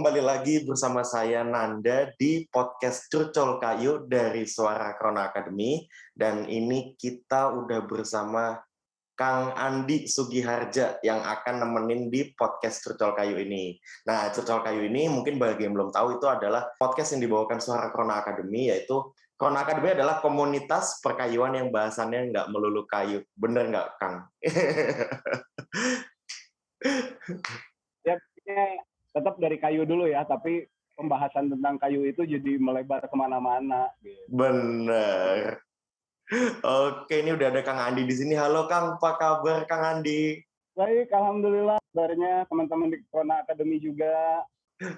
kembali lagi bersama saya Nanda di podcast Curcol Kayu dari Suara Krona Academy. Dan ini kita udah bersama Kang Andi Sugiharja yang akan nemenin di podcast Curcol Kayu ini. Nah, Curcol Kayu ini mungkin bagi yang belum tahu itu adalah podcast yang dibawakan Suara Krona Academy, yaitu Krona Academy adalah komunitas perkayuan yang bahasannya nggak melulu kayu. Bener nggak, Kang? Ya, tetap dari kayu dulu ya, tapi pembahasan tentang kayu itu jadi melebar kemana-mana. Gitu. Bener. Oke, ini udah ada Kang Andi di sini. Halo Kang, apa kabar Kang Andi? Baik, alhamdulillah. Kabarnya teman-teman di Krona Academy juga.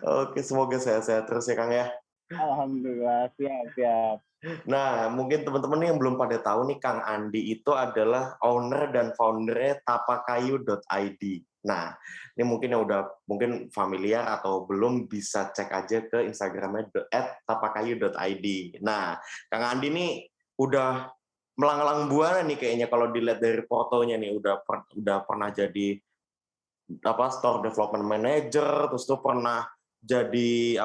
Oke, semoga sehat-sehat terus ya Kang ya. Alhamdulillah, siap. Nah, mungkin teman-teman yang belum pada tahu nih, Kang Andi itu adalah owner dan foundernya tapakayu.id. Nah, ini mungkin yang udah familiar atau belum bisa cek aja ke Instagramnya @tapakayu.id. Nah, Kang Andi nih udah melanglang buana nih kayaknya kalau dilihat dari fotonya nih udah pernah jadi store development manager, terus tuh pernah jadi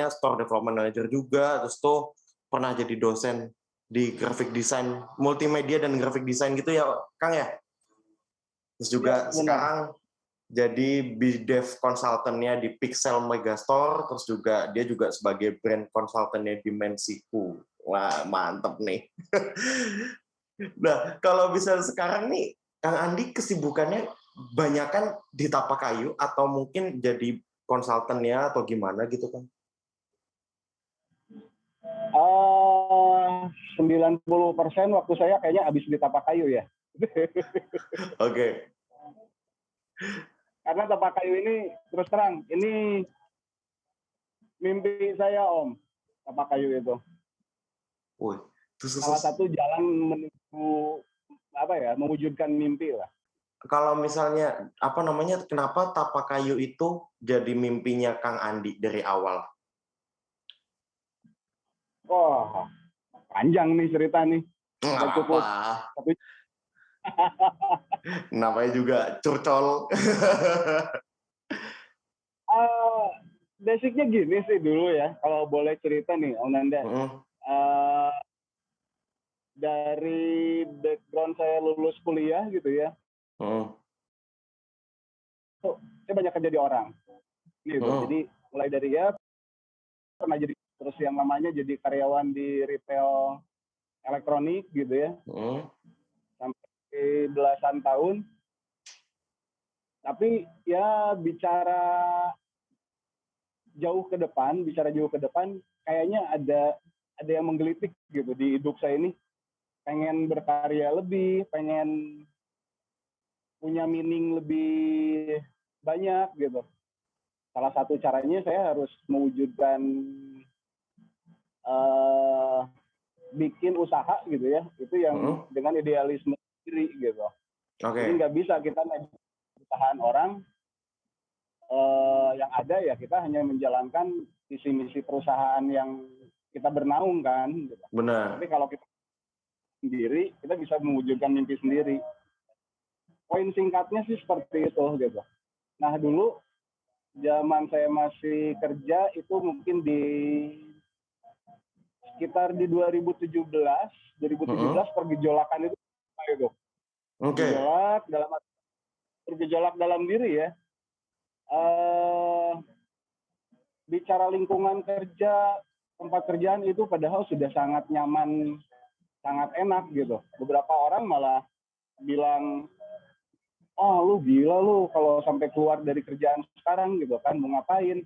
store development manager juga, terus tuh pernah jadi dosen di graphic design, multimedia dan graphic design gitu ya, Kang ya? Terus juga Ya, sekarang jadi BDev consultant-nya di Pixel Megastore, terus juga dia juga sebagai brand consultant-nya di Mensiku. Wah, mantep nih. Nah, kalau bisa sekarang nih, Kang Andi kesibukannya banyakan di Tapakayu atau mungkin jadi konsultannya atau gimana gitu, Kang? 90% waktu saya kayaknya habis di Tapakayu ya. Oke. Karena Tapakayu ini, terus terang, ini mimpi saya, Om. Tapakayu itu. Wih, salah satu jalan menuju mewujudkan mimpi lah. Kalau misalnya kenapa Tapakayu itu jadi mimpinya Kang Andi dari awal? Wah, panjang nih cerita nih. Nggak apa-apa. Tapi namanya juga curcol. Basicnya gini sih dulu ya, kalau boleh cerita nih, Om Nanda. Dari background saya lulus kuliah gitu ya, saya banyak kerja di orang. Gitu. Jadi mulai dari pernah jadi, terus yang namanya jadi karyawan di retail elektronik gitu ya. Sampai belasan tahun. Tapi ya bicara jauh ke depan, kayaknya ada yang menggelitik gitu di hidup saya ini. Pengen berkarya lebih, pengen punya meaning lebih banyak gitu. Salah satu caranya saya harus mewujudkan bikin usaha gitu ya, itu yang dengan idealisme sendiri gitu. Jadi nggak bisa kita perusahaan orang, yang ada ya kita hanya menjalankan visi misi perusahaan yang kita bernaung kan. Gitu. Benar. Tapi kalau kita sendiri, kita bisa mewujudkan mimpi sendiri. Poin singkatnya sih seperti itu gitu. Nah dulu zaman saya masih kerja itu mungkin di sekitar di 2017 pergejolakan itu gitu. Bergejolak dalam diri ya. Bicara lingkungan kerja, tempat kerjaan itu padahal sudah sangat nyaman, sangat enak gitu. Beberapa orang malah bilang, oh lu gila lu kalau sampai keluar dari kerjaan sekarang gitu kan, mau ngapain.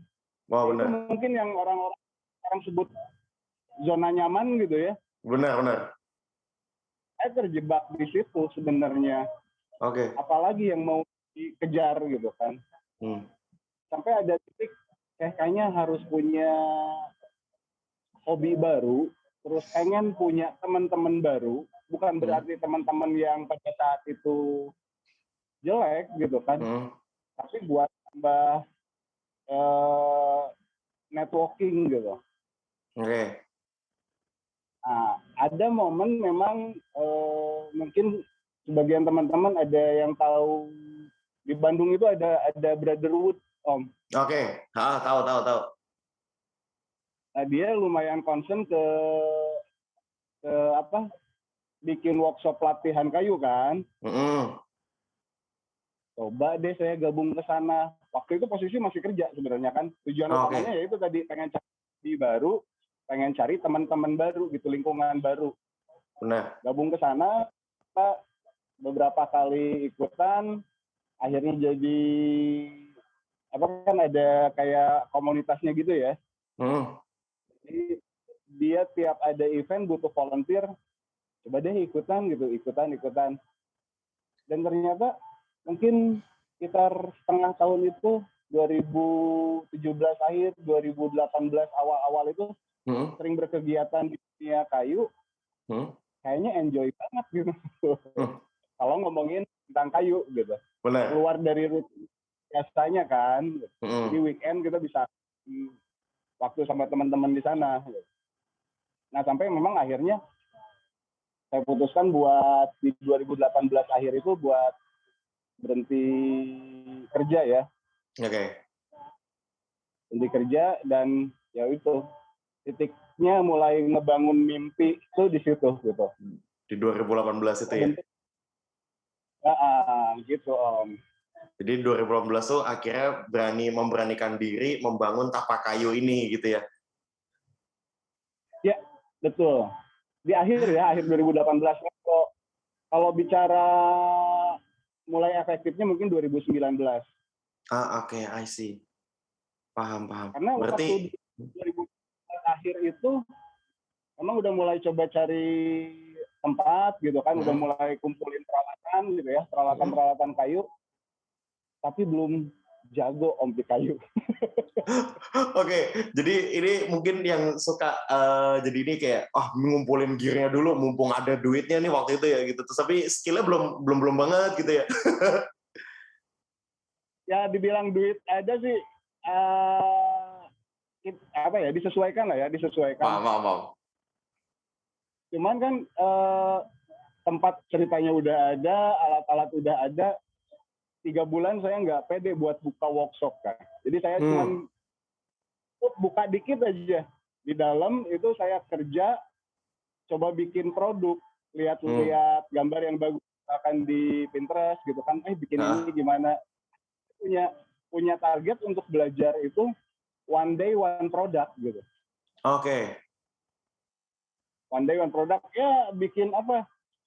Wow, itu mungkin yang orang sebut zona nyaman gitu ya. Benar. Saya terjebak di situ sebenarnya. Oke. Apalagi yang mau dikejar gitu kan. Sampai ada titik kayaknya harus punya hobi baru, terus pengen punya teman-teman baru, bukan berarti teman-teman yang pada saat itu jelek gitu kan, tapi buat tambah networking gitu. Oke. Nah, ada momen memang mungkin sebagian teman-teman ada yang tahu di Bandung itu ada Brotherhood Om. Oke, tahu. Nah, dia lumayan concern ke apa? Bikin workshop latihan kayu kan. Coba deh saya gabung ke sana. Waktu itu posisi masih kerja sebenarnya kan. Tujuan utamanya ya itu tadi, pengen cari baru, pengen cari teman-teman baru gitu, lingkungan baru. Benar. Gabung ke sana, beberapa kali ikutan, akhirnya jadi apa kan ada kayak komunitasnya gitu ya. Jadi dia tiap ada event butuh volunteer, coba deh ikutan. Dan ternyata mungkin sekitar setengah tahun itu 2017 akhir, 2018 awal-awal itu sering berkegiatan di dunia kayu, kayaknya enjoy banget gitu. Kalau ngomongin tentang kayu gitu. Benar. Keluar dari rutin biasanya kan. Jadi weekend kita bisa waktu sama teman-teman di sana. Nah, sampai memang akhirnya saya putuskan buat di 2018 akhir itu buat berhenti kerja ya. Berhenti kerja, dan ya itu titiknya mulai ngebangun mimpi itu di situ gitu. Di 2018 itu ya? Gitu Om. Jadi 2018 tuh akhirnya memberanikan diri membangun Tapak Kayu ini gitu ya? Ya, betul. Di akhir 2018. Kalau bicara mulai efektifnya mungkin 2019. Oke, I see. Paham. Karena berarti waktu 2019 akhir itu memang udah mulai coba cari tempat gitu kan, udah mulai kumpulin peralatan gitu ya, peralatan kayu, tapi belum jago Om di kayu. Oke, jadi ini mungkin yang suka jadi ini kayak ngumpulin gearnya dulu mumpung ada duitnya nih waktu itu ya gitu. Terus tapi skillnya belum banget gitu ya. Ya dibilang duit ada sih disesuaikan lah ya, disesuaikan. Paham. Cuman kan tempat ceritanya udah ada, alat-alat udah ada. 3 bulan saya nggak pede buat buka workshop kan. Jadi saya cuman buka dikit aja. Di dalam itu saya kerja, coba bikin produk, lihat-lihat gambar yang bagus akan di Pinterest gitu kan. Bikin ini gimana. Punya target untuk belajar itu one day one product gitu. Oke. One day one product ya, bikin apa?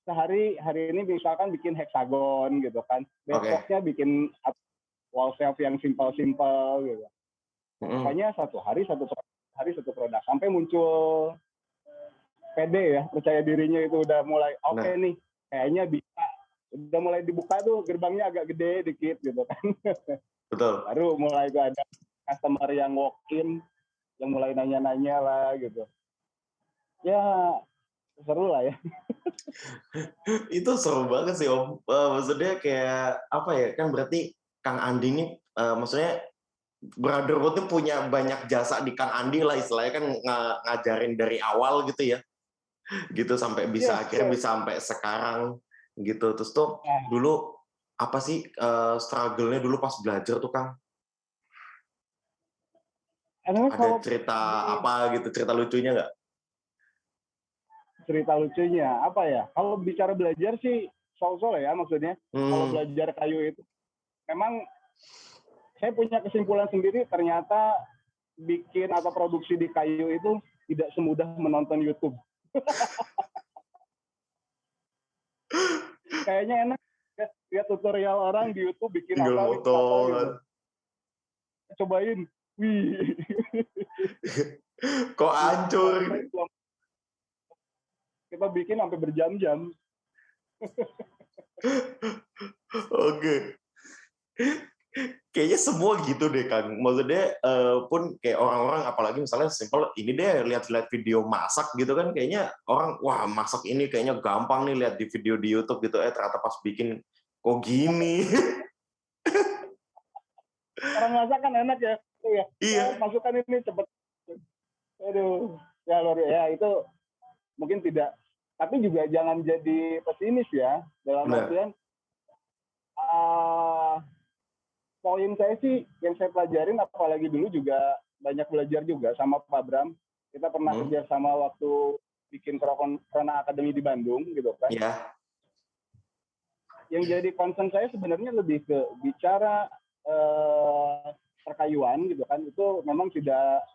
Hari ini misalkan bikin heksagon gitu kan. Besoknya bikin wall shelf yang simple gitu. Pokoknya satu hari satu produk sampai muncul pede ya, percaya dirinya itu udah mulai oke nih, kayaknya bisa. Udah mulai dibuka tuh gerbangnya agak gede dikit gitu kan. Betul. Baru mulai tuh ada customer yang walk in, yang mulai nanya-nanya lah gitu. Ya seru lah ya. Itu seru banget sih Om. Maksudnya kayak apa ya, kan berarti Kang Andi ini maksudnya Brotherhood itu punya banyak jasa di Kang Andi lah istilahnya, kan ngajarin dari awal gitu ya. Gitu sampai bisa akhirnya bisa sampai sekarang gitu. Terus tuh dulu apa sih struggle-nya dulu pas belajar tuh Kang? Ada cerita apa gitu, cerita lucunya nggak? Cerita lucunya apa ya? Kalau bicara belajar sih sol-sol ya maksudnya. Kalau belajar kayu itu memang saya punya kesimpulan sendiri, ternyata bikin atau produksi di kayu itu tidak semudah menonton YouTube. Kayaknya enak lihat tutorial orang di YouTube bikin apa gitu. Cobain, wih. Kok hancur? Kita bikin sampai berjam-jam. Oke. Kayaknya semua gitu deh Kang. Maksudnya pun kayak orang-orang apalagi misalnya simpel ini deh lihat-lihat video masak gitu kan, kayaknya orang wah masak ini kayaknya gampang nih lihat di video di YouTube gitu, ternyata pas bikin kok gini. Orang masak kan enak ya. Iya. Masukkan ini cepet. Aduh, ya itu mungkin tidak, tapi juga jangan jadi pesimis ya, dalam artian poin saya sih yang saya pelajarin, apalagi dulu juga banyak belajar juga sama Pak Bram. Kita pernah kerja sama waktu bikin Krona Academy di Bandung gitu kan. Iya. Yang jadi concern saya sebenarnya lebih ke bicara perkayuan gitu kan. Itu memang tidak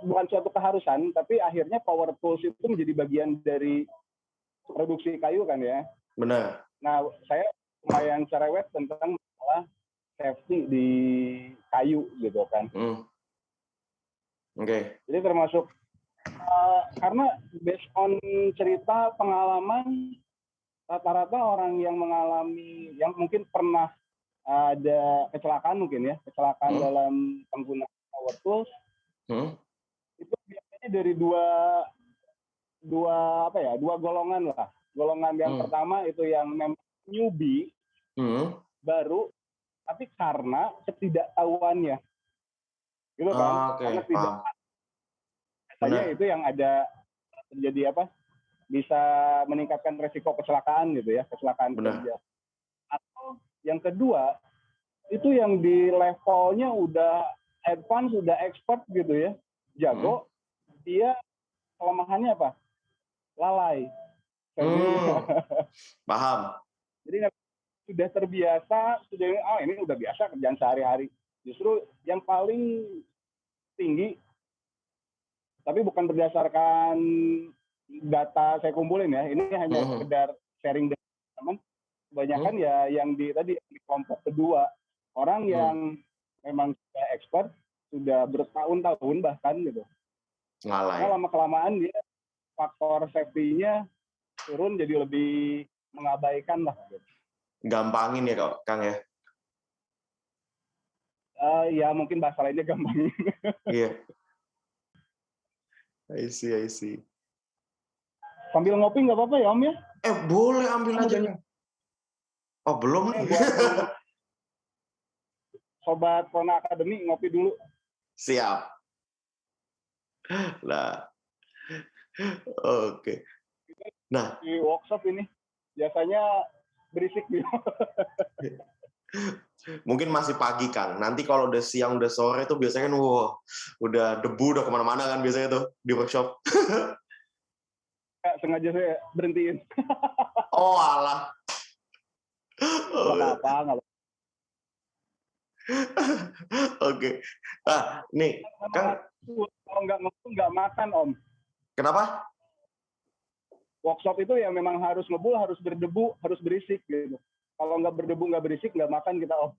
bukan suatu keharusan, tapi akhirnya power tools itu menjadi bagian dari produksi kayu kan ya. Benar. Nah, saya lumayan cerewet tentang masalah safety di kayu gitu kan. Oke. Jadi termasuk karena based on cerita pengalaman, rata-rata orang yang mengalami, yang mungkin pernah ada kecelakaan mungkin ya, kecelakaan dalam penggunaan power tools, itu biasanya dari dua golongan lah. Golongan yang pertama itu yang memang newbie, baru, tapi karena ketidaktahuannya, gitu kan? Karena tidak, biasanya itu yang ada terjadi bisa meningkatkan resiko kecelakaan gitu ya, kecelakaan kerja. Atau yang kedua itu yang di levelnya udah advance, udah expert gitu ya, jago, dia kelemahannya apa? Lalai. Paham. Jadi sudah terbiasa, ini udah biasa kerjaan sehari-hari. Justru yang paling tinggi, tapi bukan berdasarkan data saya kumpulin ya, ini hanya sekedar sharing dengan teman. Kebanyakan ya yang di kelompok kedua, orang yang memang sudah expert, sudah bertahun-tahun bahkan gitu. Nah, lama-kelamaan dia faktor safety-nya turun, jadi lebih mengabaikan lah. Gitu. Gampangin ya Kang ya? Ya mungkin bahasa lainnya gampangin. Iya. I see. Sambil ngopi nggak apa-apa ya Om ya? Boleh ambil aja Kang. Oh belum nih. Sobat Krona Academy ngopi dulu. Siap. Nah, oke. Nah, di workshop ini biasanya berisik gitu. Mungkin masih pagi Kang. Nanti kalau udah siang, udah sore tuh biasanya kan udah debu, udah kemana-mana kan biasanya tuh di workshop. Sengaja saya berhentiin. Oh alah. Nggak apa-apa. Oke. Nih Kang. Kalau nggak ngebul nggak makan Om. Kenapa? Workshop itu ya memang harus ngebul, harus berdebu, harus berisik gitu. Kalau nggak berdebu, nggak berisik, nggak makan kita Om.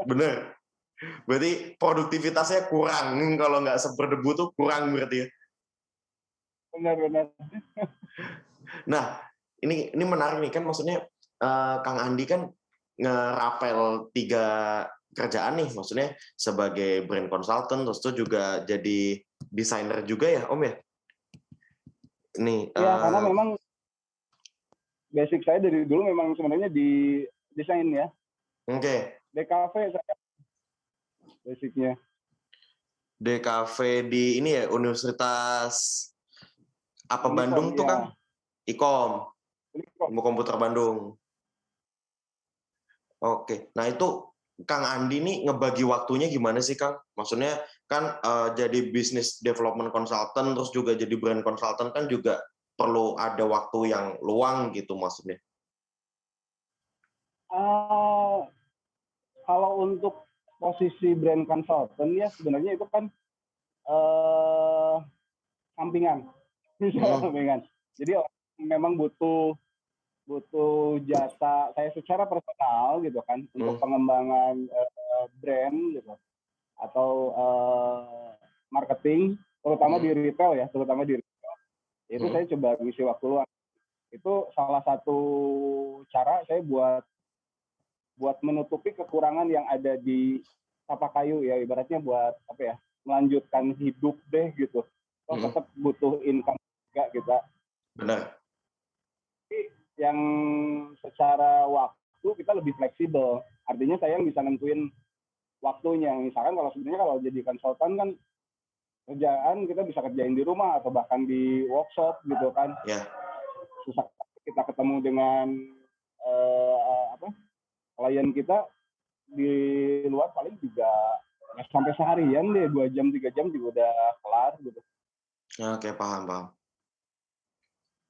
Bener. Berarti produktivitasnya kurang. Kalau nggak berdebu tuh kurang berarti ya. Benar. Nah, ini menarik nih kan, maksudnya Kang Andi kan ngerapel 3 kerjaan nih, maksudnya sebagai brand consultant, terus itu juga jadi desainer juga ya Om ya? Nih. Ya karena memang basic saya dari dulu memang sebenarnya di desain ya. Oke. DKV saya basicnya. DKV di ini ya, Universitas apa Unikom, Bandung tuh Kang? Ikom. Ilmu Komputer Bandung. Oke. Nah itu Kang Andi nih ngebagi waktunya gimana sih Kang? Maksudnya kan jadi business development consultant, terus juga jadi brand consultant kan juga perlu ada waktu yang luang gitu maksudnya. Kalau untuk posisi brand consultant ya sebenarnya itu kan sampingan. Sampingan. Jadi memang butuh jasa saya secara personal gitu kan untuk pengembangan brand gitu atau marketing terutama di retail ya, itu saya coba ngisi waktu luang. Itu salah satu cara saya buat menutupi kekurangan yang ada di Tapa Kayu ya, ibaratnya buat melanjutkan hidup deh gitu. Tetap butuh income juga kita. Benar. Yang secara waktu kita lebih fleksibel. Artinya saya bisa nentuin waktunya. Misalkan kalau jadi konsultan kan kerjaan kita bisa kerjain di rumah atau bahkan di workshop gitu kan. Yeah. Susah kita ketemu dengan klien kita, di luar paling juga ya sampai seharian deh, 2 jam 3 jam juga udah kelar gitu. Oke, paham.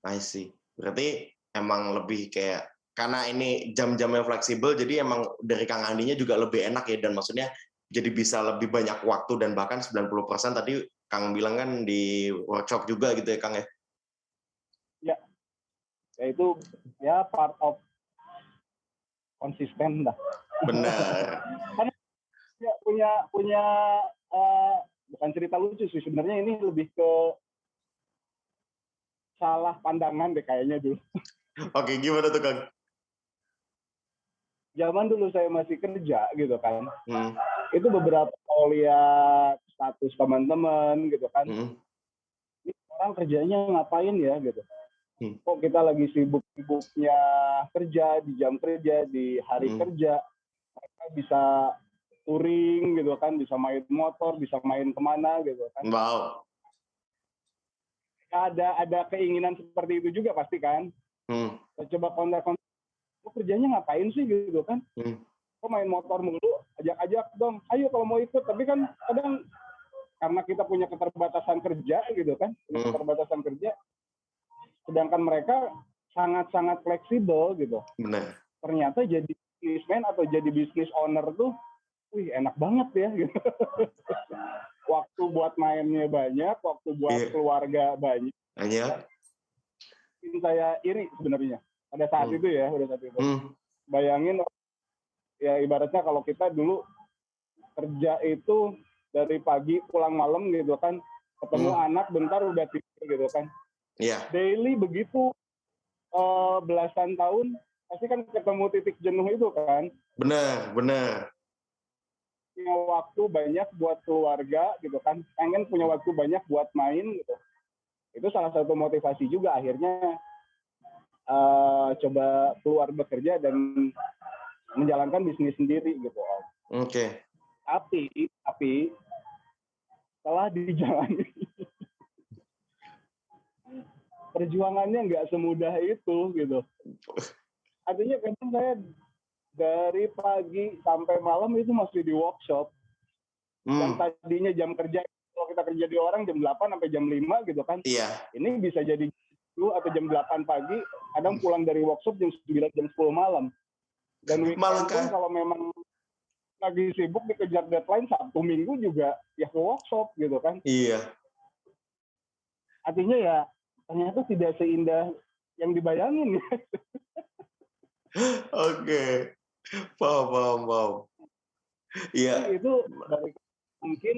I see. Berarti emang lebih kayak karena ini jam-jamnya fleksibel, jadi emang dari Kang Andinya juga lebih enak ya, dan maksudnya jadi bisa lebih banyak waktu, dan bahkan 90% tadi Kang bilang kan di workshop juga gitu ya, Kang ya? Ya itu ya part of konsisten dah. Benar. Kan punya bukan cerita lucu sih sebenarnya, ini lebih ke salah pandangan deh kayaknya dulu. Oke, gimana tuh Kang? Zaman dulu saya masih kerja gitu kan, itu beberapa kalau lihat status teman-teman gitu kan, ini orang kerjanya ngapain ya gitu. Kok kita lagi sibuk-sibuknya kerja, di jam kerja, di hari kerja, mereka bisa touring gitu kan, bisa main motor, bisa main kemana gitu kan. Wow. Ada keinginan seperti itu juga pasti kan. Coba kontak kerjanya ngapain sih gitu kan. Kok main motor mulu, ajak-ajak dong, ayo kalau mau ikut. Tapi kan kadang karena kita punya keterbatasan kerja gitu kan, keterbatasan kerja, sedangkan mereka sangat-sangat fleksibel gitu. Benar. Ternyata jadi businessman atau jadi business owner tuh, wih enak banget ya gitu. Waktu buat mainnya banyak, waktu buat keluarga banyak. Saya iri sebenarnya pada saat itu ya, pada saat itu. Bayangin ya ibaratnya kalau kita dulu kerja itu dari pagi pulang malam gitu kan, ketemu anak bentar udah tidur gitu kan. Daily begitu belasan tahun pasti kan ketemu titik jenuh itu kan. Benar. Punya waktu banyak buat keluarga gitu kan, pengen punya waktu banyak buat main gitu. Itu salah satu motivasi juga akhirnya coba keluar bekerja dan menjalankan bisnis sendiri gitu. Oke. Tapi setelah dijalani perjuangannya nggak semudah itu gitu. Artinya kadang saya dari pagi sampai malam itu masih di workshop. Yang tadinya jam kerja, kalau kita kerja di orang jam 8 sampai jam 5 gitu kan. Ini bisa jadi atau jam 8 pagi, kadang pulang dari workshop jam 9, jam 10 malam. Dan weekend pun kalau memang lagi sibuk dikejar deadline, Sabtu Minggu juga ya ke workshop gitu kan. Artinya ya ternyata tidak seindah yang dibayangin. Oke. Paham. Iya. Itu dari mungkin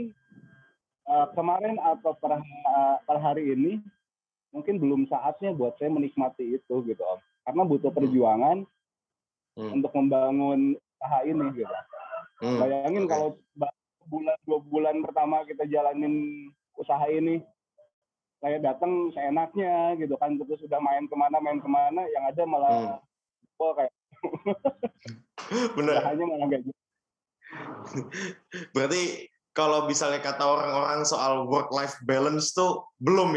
kemarin atau per hari ini mungkin belum saatnya buat saya menikmati itu gitu Om. Karena butuh perjuangan untuk membangun usaha ini gitu. Bayangin kalau bulan 2 bulan pertama kita jalanin usaha ini, saya datang seenaknya gitu kan, terus sudah main kemana, yang ada malah kayak benar. Usahanya malah gak gitu. Berarti kalau misalnya kata orang-orang soal work-life balance tuh belum.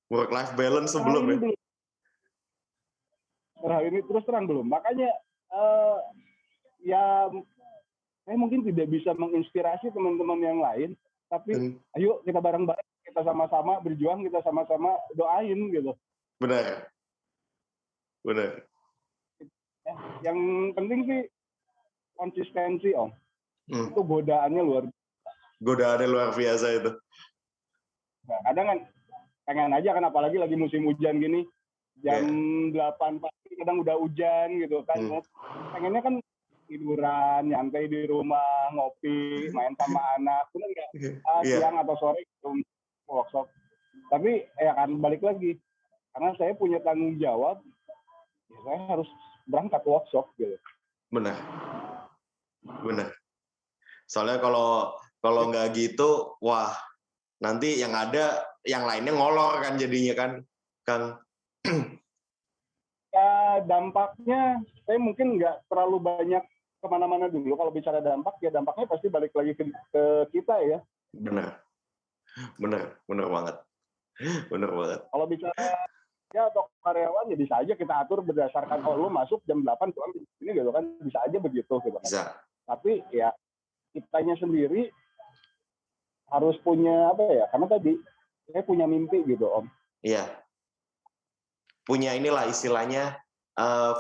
Work-life balance tuh belum ya? Ini terus terang belum. Makanya ya saya mungkin tidak bisa menginspirasi teman-teman yang lain, tapi ayo kita bareng-bareng, kita sama-sama berjuang, kita sama-sama doain gitu. Benar. Ya, yang penting sih konsistensi Om. Itu godaannya luar biasa itu. Nah, kadang kan pengen aja kan, apalagi lagi musim hujan gini, jam 8 pagi kadang udah hujan gitu kan. Pengennya kan tiduran, nyantai di rumah, ngopi, main sama anak, bener nggak? Siang atau sore gitu, workshop. Tapi ya kan balik lagi, karena saya punya tanggung jawab, ya saya harus berangkat workshop gitu. Benar. Soalnya kalau nggak gitu, wah nanti yang ada yang lainnya ngolor kan jadinya kan, Kang. Ya dampaknya saya mungkin nggak terlalu banyak kemana-mana dulu. Kalau bicara dampak, ya dampaknya pasti balik lagi ke kita ya. Benar banget. Kalau bicara ya atau karyawan ya bisa aja kita atur berdasarkan lu masuk jam 8 pulang ini gitu kan, bisa aja begitu gitu kan. Bisa. Tapi ya kitanya sendiri harus punya apa ya, karena tadi saya punya mimpi gitu Om. Iya. Punya inilah istilahnya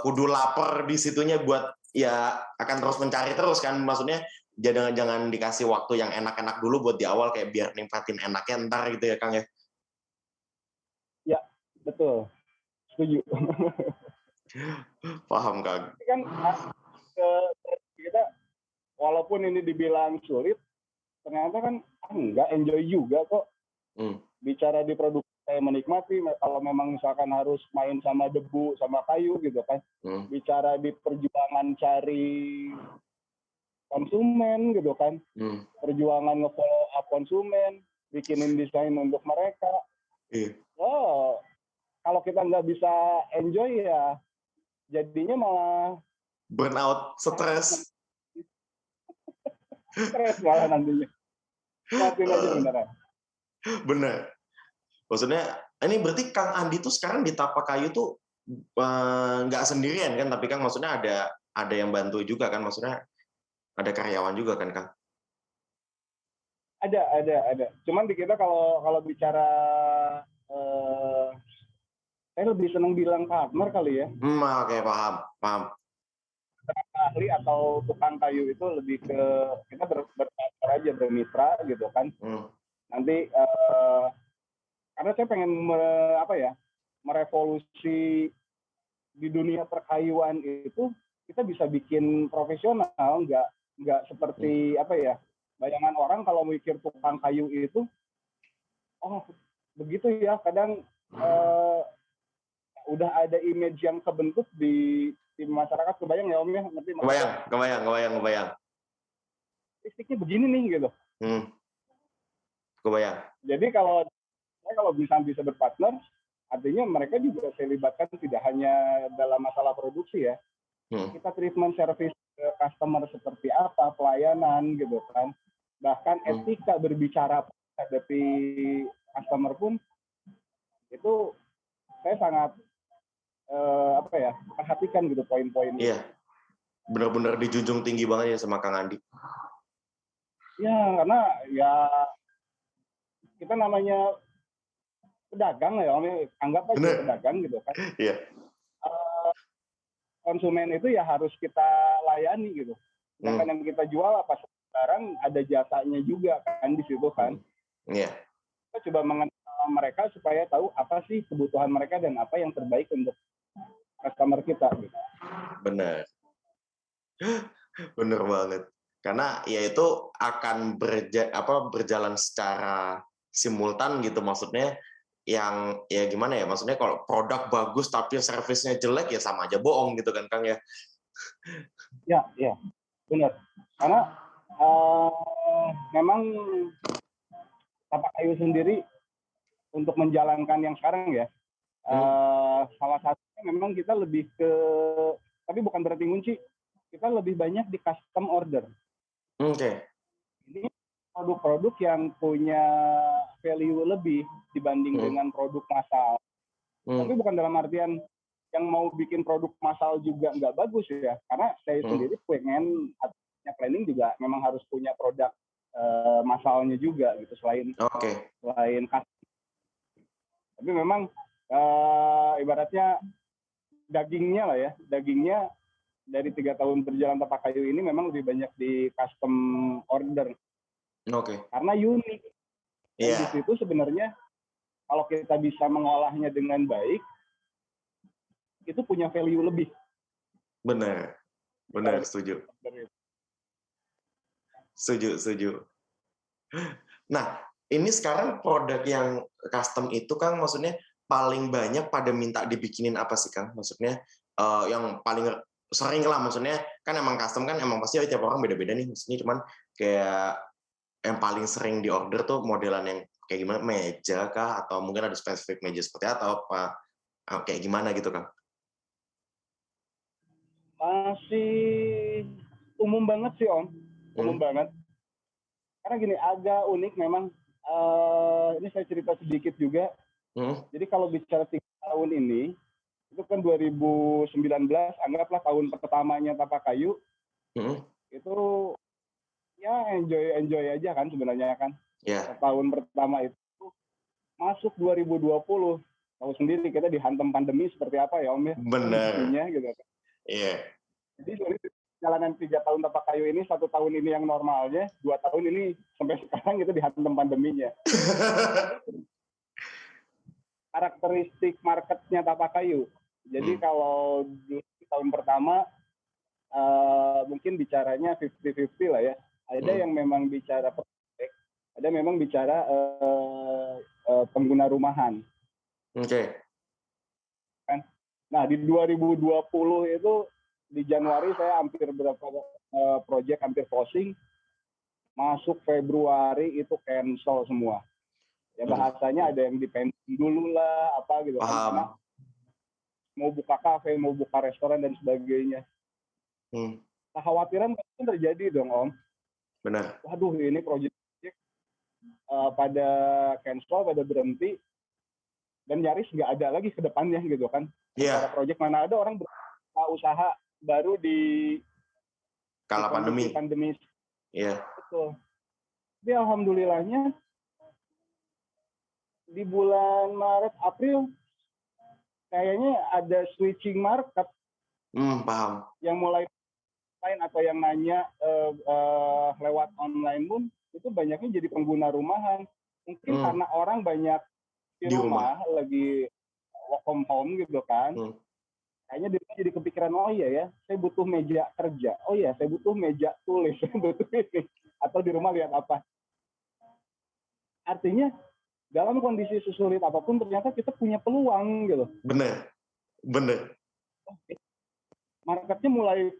kudu lapar di situnya buat ya akan terus mencari terus kan, maksudnya jangan dikasih waktu yang enak-enak dulu buat di awal kayak biar nikmatin enaknya ntar gitu ya Kang ya. Ya, betul. Setuju. Paham Kang. Kan kita walaupun ini dibilang sulit, ternyata kan enggak, enjoy juga kok. Bicara di produk saya menikmati, kalau memang misalkan harus main sama debu, sama kayu gitu kan. Bicara di perjuangan cari konsumen gitu kan. Perjuangan nge-follow up konsumen, bikinin desain untuk mereka. Oh, kalau kita nggak bisa enjoy ya jadinya malah burnout, stres. Stres malah nantinya. Maafin aja beneran. Bener. Maksudnya, ini berarti Kang Andi tuh sekarang di Tapak Kayu tuh nggak sendirian kan, tapi Kang maksudnya ada yang bantu juga kan, maksudnya ada karyawan juga kan Kang? Ada. Cuman di kita kalau bicara saya lebih senang bilang partner kali ya. Oke, paham. Ahli atau tukang kayu itu lebih ke kita berpartner aja, bermitra gitu kan. Nanti karena saya pengen merevolusi di dunia perkayuan itu, kita bisa bikin profesional, nggak seperti bayangan orang kalau mikir tukang kayu itu, oh begitu ya, kadang udah ada image yang kebentuk di masyarakat. Kebayang ya Om ya? Ngerti? Kebayang. Statistiknya begini nih gitu. Kebayang. Jadi kalau bisa berpartner, artinya mereka juga saya libatkan tidak hanya dalam masalah produksi ya. Kita treatment service ke customer seperti apa, pelayanan gitu kan. Bahkan etika berbicara menghadapi customer pun itu saya sangat perhatikan gitu poin-poin. Iya. Benar-benar dijunjung tinggi banget ya sama Kang Andi. Ya, karena ya kita namanya pedagang ya, anggap aja pedagang gitu kan. Iya. Konsumen itu ya harus kita layani gitu. Sedangkan yang kita jual apa sekarang ada jasanya juga kan di situ kan. Iya. Kita coba mengenal mereka supaya tahu apa sih kebutuhan mereka dan apa yang terbaik untuk customer kita gitu. Benar banget. Karena ya itu akan berjalan secara simultan gitu, maksudnya yang ya gimana ya, maksudnya kalau produk bagus tapi servisnya jelek ya sama aja bohong gitu kan Kang ya. Ya, benar. Karena memang Tapak Kayu sendiri untuk menjalankan yang sekarang ya, salah satunya memang kita lebih ke, tapi bukan berarti ngunci, kita lebih banyak di custom order. Ini produk-produk yang punya value lebih dibanding dengan produk massal. Tapi bukan dalam artian yang mau bikin produk massal juga nggak bagus ya, karena saya sendiri pengen planning juga memang harus punya produk massalnya juga gitu, selain custom. Tapi memang ibaratnya dagingnya dari 3 tahun berjalan Tapak Kayu ini memang lebih banyak di custom order. Karena unik. Dan di situ sebenarnya kalau kita bisa mengolahnya dengan baik, itu punya value lebih. Benar, setuju. Nah, ini sekarang produk yang custom itu Kang, maksudnya paling banyak pada minta dibikinin apa sih Kang? Maksudnya yang paling sering lah, maksudnya kan emang custom kan emang pasti tiap orang beda-beda nih, maksudnya cuman kayak yang paling sering di order tuh modelan yang kayak gimana, meja kah, atau mungkin ada spesifik meja seperti apa kayak gimana gitu Kang? Masih umum banget sih Om, umum banget. Karena gini, agak unik memang, ini saya cerita sedikit juga. Jadi kalau bicara 3 tahun ini, itu kan 2019, anggaplah tahun pertamanya Tapak Kayu, itu ya enjoy aja kan sebenarnya kan. Yeah. Tahun pertama itu masuk 2020, tahu sendiri kita dihantam pandemi seperti apa ya Om ya. Benar. Gitu. Iya. Jadi perjalanan 3 tahun Tapak Kayu ini, 1 tahun ini yang normalnya, 2 tahun ini sampai sekarang itu dihantam pandeminya. Karakteristik marketnya Tapak Kayu. Jadi kalau di tahun pertama mungkin bicaranya 50-50 lah ya. Ada yang memang bicara proyek, ada memang bicara pengguna rumahan. Oke. Kan? Nah, di 2020 itu di Januari saya hampir berapa proyek hampir closing. Masuk Februari itu cancel semua. Ya bahasanya ada yang dipensiun dulu lah, apa gitu kan. Karena mau buka kafe, mau buka restoran dan sebagainya. Kekhawatiran pasti terjadi dong Om. Benar. Waduh ini proyek pada cancel, pada berhenti, dan nyaris nggak ada lagi ke depannya gitu kan. Iya. Proyek mana ada orang usaha baru di kala pandemi. Iya. Betul. Tapi alhamdulillahnya di bulan Maret April kayaknya ada switching market. Paham. Yang mulai lain atau yang nanya lewat online pun itu banyaknya jadi pengguna rumahan. Mungkin karena orang banyak di rumah lagi work from home gitu kan. Kayaknya dia jadi kepikiran, oh iya ya, saya butuh meja kerja. Oh iya, saya butuh meja tulis. Saya butuh ini. Atau di rumah lihat apa. Artinya dalam kondisi sesulit apapun ternyata kita punya peluang gitu. Bener. Marketnya mulai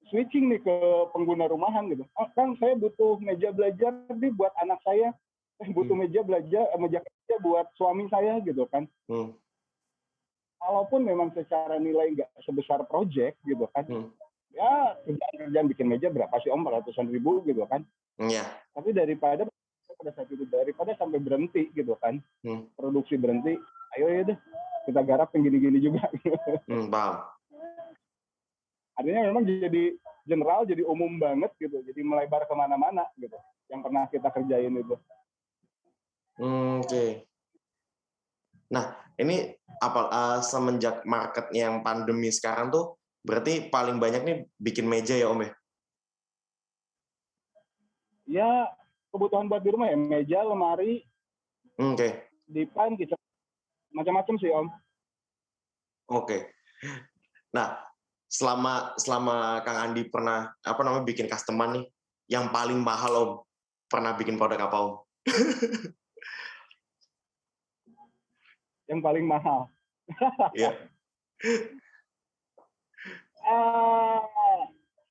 switching nih ke pengguna rumahan gitu. Oh, Kang, saya butuh meja belajar nih buat anak saya. Saya butuh meja kerja buat suami saya gitu kan. Walaupun memang secara nilai nggak sebesar project gitu kan. Ya kerjaan bikin meja berapa sih Om? 400-an ribu gitu kan. Iya. Tapi daripada sampai berhenti gitu kan. Produksi berhenti, ayo ya deh kita garap yang gini-gini juga. Paham. Artinya memang jadi general, jadi umum banget gitu, jadi melebar kemana-mana gitu, yang pernah kita kerjain itu. Oke. Nah, ini semenjak market yang pandemi sekarang tuh, berarti paling banyak nih bikin meja ya Om ya? Ya, kebutuhan buat di rumah ya, meja, lemari, dipan, kitchen, macam-macam sih Om. Oke. Nah, selama Kang Andi pernah bikin customer nih, yang paling mahal Om pernah bikin produk apa Om? Yang paling mahal. Iya.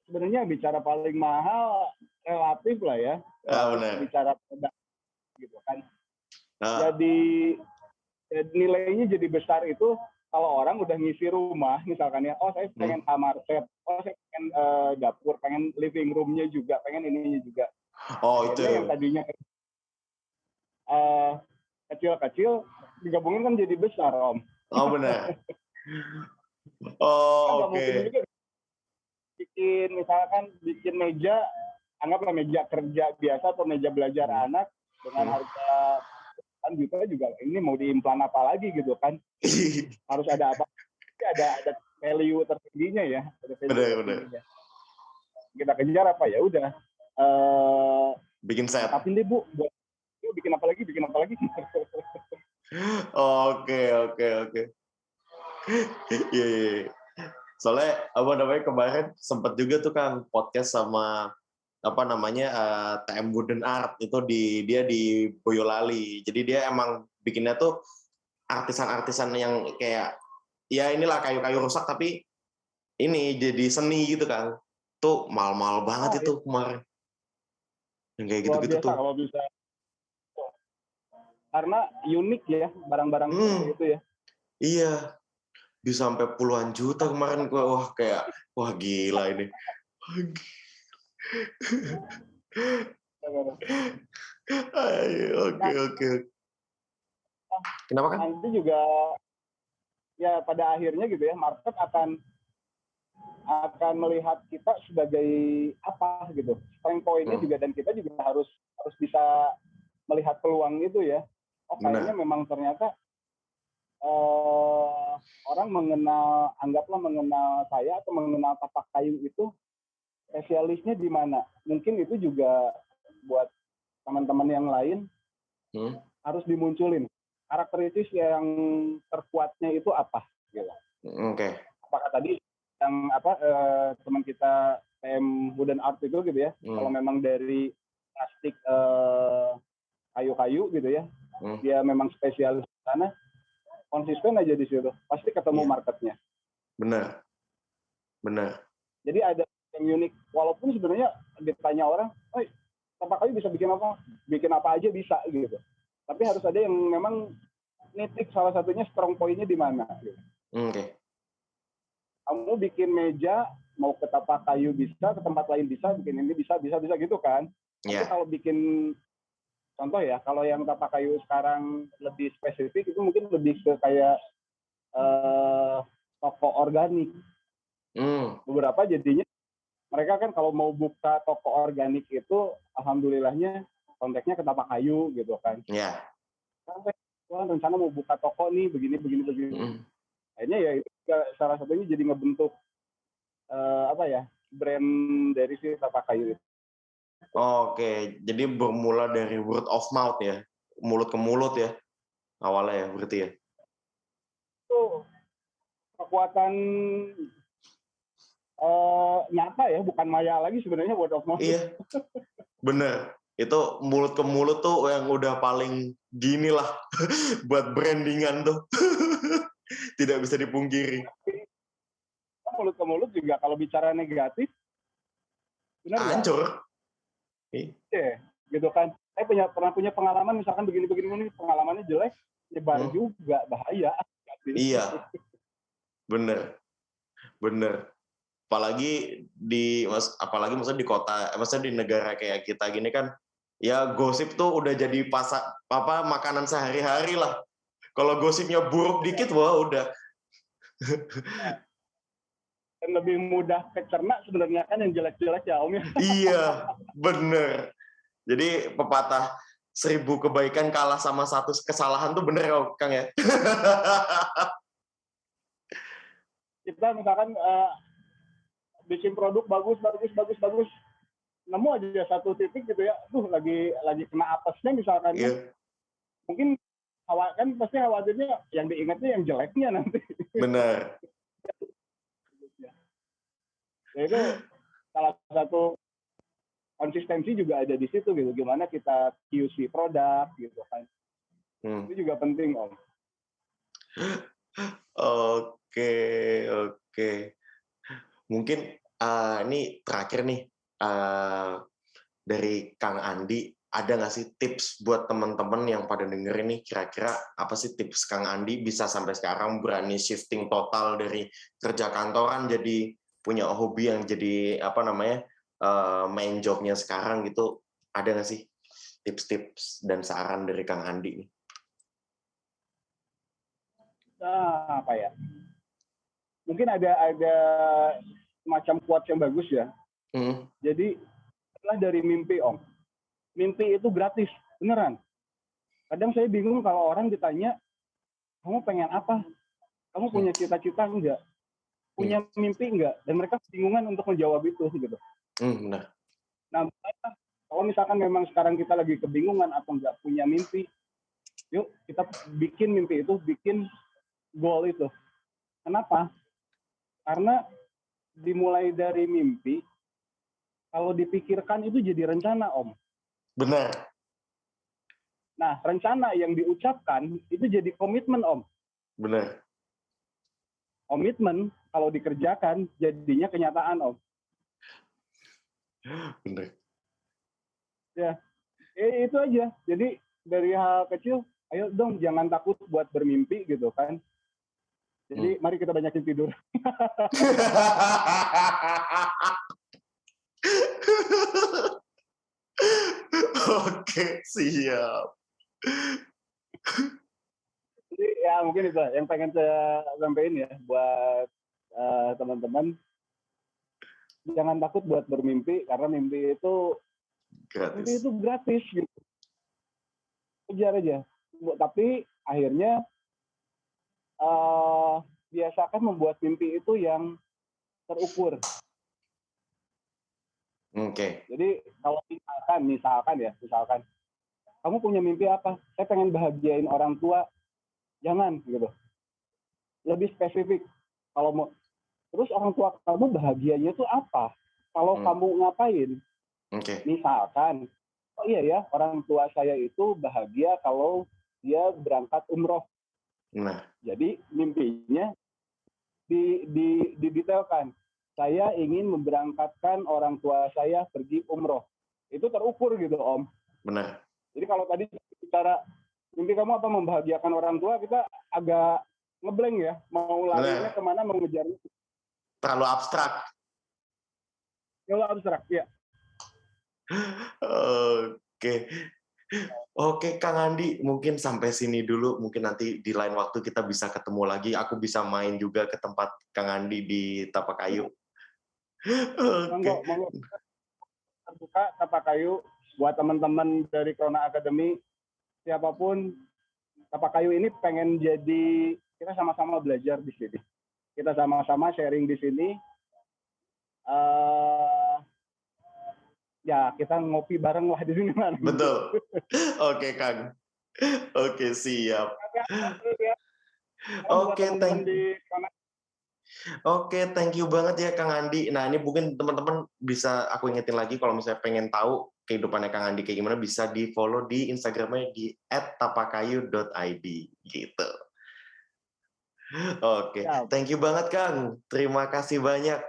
Sebenarnya bicara paling mahal relatif lah ya. Benar. Bicara produk gitu kan. Jadi nilainya jadi besar itu kalau orang udah ngisi rumah, misalkan ya, oh saya pengen kamar set, oh saya pengen dapur, pengen living room-nya juga, pengen ininya juga. Oh itu. Yang tadinya kecil-kecil digabungin kan jadi besar Om. Oh benar. Oh oke. Bikin meja, anggaplah meja kerja biasa atau meja belajar anak dengan harga juta juga, ini mau diimplan apa lagi gitu kan. Harus ada apa, ada value tersendirinya ya. Benar. Kita kejar apa ya udah bikin set. Tapi deh Bu, buat bikin apa lagi. Oke. Iya. Soalnya kemarin sempat juga tuh kan podcast sama TM Wooden Art itu dia di Boyolali. Jadi dia emang bikinnya tuh artisan-artisan yang kayak ya inilah kayu-kayu rusak tapi ini jadi seni gitu kan. Tuh mahal-mahal banget itu kemarin. Yang kayak gitu-gitu tuh. Kalau bisa. Karena unik ya barang-barang seperti itu ya. Iya. Bisa sampai puluhan juta kemarin gue. Wah gila ini. Oke. Kenapa kan? Nanti juga ya pada akhirnya gitu ya, market akan melihat kita sebagai apa gitu, strength point-nya juga, dan kita juga harus bisa melihat peluang itu ya. Oh kayaknya memang ternyata orang anggaplah mengenal saya atau mengenal tapak kayu itu spesialisnya di mana. Mungkin itu juga buat teman-teman yang lain harus dimunculin karakteristik yang terkuatnya itu apa gitu. Oke. Apakah tadi yang teman kita PM Wooden Art itu gitu ya, kalau memang dari plastik kayu-kayu gitu ya, dia memang spesialis di sana, konsisten aja di situ, pasti ketemu marketnya. Benar. Jadi ada yang unik, walaupun sebenarnya ditanya orang, tapak kayu bisa bikin apa aja bisa gitu. Tapi harus ada yang memang nitik, salah satunya strong point-nya di mana gitu. Oke. Kamu bikin meja, mau ke tapak kayu bisa, ke tempat lain bisa, bikin ini bisa gitu kan. Tapi kalau bikin contoh ya, kalau yang tapak kayu sekarang lebih spesifik itu mungkin lebih ke kayak toko organik. Beberapa jadinya mereka kan kalau mau buka toko organik itu alhamdulillahnya kontaknya ke tapak kayu gitu kan. Iya. Kan rencana mau buka toko nih begini. Akhirnya ya itu salah satunya jadi ngebentuk brand dari si tapak kayu itu. Oke, jadi bermula dari word of mouth ya, mulut ke mulut ya, awalnya ya berarti ya. Itu kekuatan nyata ya, bukan maya lagi sebenarnya word of mouth. Iya, bener. Itu mulut ke mulut tuh yang udah paling gini lah buat brandingan tuh. Tidak bisa dipungkiri. Mulut ke mulut juga kalau bicara negatif, benar nggak? Hancur. Iya, gitu kan. Saya pernah punya pengalaman misalkan begini, pengalamannya jelek, nyebar juga, bahaya. Iya, bener. Apalagi maksudnya di kota, maksudnya di negara kayak kita gini kan, ya gosip tuh udah jadi makanan sehari-hari lah. Kalau gosipnya buruk dikit, wah udah. Dan lebih mudah kecerna sebenarnya kan yang jelek-jelek ya Om ya. Iya, bener. Jadi pepatah 1000 kebaikan kalah sama 1 kesalahan tuh bener ya Kang ya. Kita misalkan bikin produk bagus, nemu aja satu titik gitu ya, lagi kena apesnya misalkan. Mungkin kan pasti khawatirnya yang diingatnya yang jeleknya nanti. Bener. Ya itu salah satu konsistensi juga ada di situ gitu, gimana kita QC produk gitu kan. Itu juga penting Om. Oke. Mungkin ini terakhir nih dari Kang Andi, ada nggak sih tips buat teman-teman yang pada dengerin nih, kira-kira apa sih tips Kang Andi bisa sampai sekarang berani shifting total dari kerja kantoran jadi punya hobi yang jadi main job-nya sekarang gitu, ada nggak sih tips-tips dan saran dari Kang Andi nih? Apa ya? Mungkin ada semacam quotes yang bagus ya. Jadi setelah dari mimpi Om. Mimpi itu gratis, beneran. Kadang saya bingung kalau orang ditanya, kamu pengen apa? Kamu punya cita-cita enggak? Punya mimpi enggak? Dan mereka bingungan untuk menjawab itu gitu. Benar. Nah, kalau misalkan memang sekarang kita lagi kebingungan atau enggak punya mimpi, yuk kita bikin mimpi itu, bikin goal itu. Kenapa? Karena dimulai dari mimpi, kalau dipikirkan itu jadi rencana Om. Benar. Nah, rencana yang diucapkan itu jadi komitmen Om. Benar. Komitmen kalau dikerjakan jadinya kenyataan Om. Benar. Ya, itu aja. Jadi dari hal kecil, ayo dong jangan takut buat bermimpi gitu kan. Jadi mari kita banyakin tidur. Oke, siap. Ya mungkin itu yang pengen saya sampaikan ya buat teman-teman. Jangan takut buat bermimpi karena mimpi itu gratis gitu. Kejar aja. Tapi akhirnya biasakan membuat mimpi itu yang terukur. Jadi kalau misalkan kamu punya mimpi apa? Saya pengen bahagiain orang tua. Jangan gitu. Lebih spesifik. Kalau mau terus orang tua kamu bahagianya itu apa? Kalau kamu ngapain? Misalkan, oh iya ya, orang tua saya itu bahagia kalau dia berangkat umroh. Jadi mimpinya didetailkan. Saya ingin memberangkatkan orang tua saya pergi umroh. Itu terukur gitu, Om. Benar. Jadi kalau tadi bicara mimpi kamu apa membahagiakan orang tua, kita agak ngeblank ya. Mau larinya kemana, mau ngejarnya. Terlalu abstrak. Terlalu abstrak, ya. Oke, Kang Andi, mungkin sampai sini dulu. Mungkin nanti di lain waktu kita bisa ketemu lagi. Aku bisa main juga ke tempat Kang Andi di Tapakayu. Monggo. Terbuka Tapakayu buat teman-teman dari Krona Academy, siapapun. Tapakayu ini pengen jadi, kita sama-sama belajar di sini. Kita sama-sama sharing di sini. Ya kita ngopi bareng lah di sini. Betul. Oke, Kang. Oke, siap. Thank you banget ya Kang Andi. Nah, ini mungkin teman-teman bisa aku ingetin lagi kalau misalnya pengen tahu kehidupannya Kang Andi kayak gimana, bisa di-follow di Instagramnya di @tapakayu.id gitu. Oke, thank you banget Kang. Terima kasih banyak.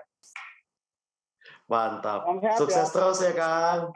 Mantap. Sukses terus ya Kang.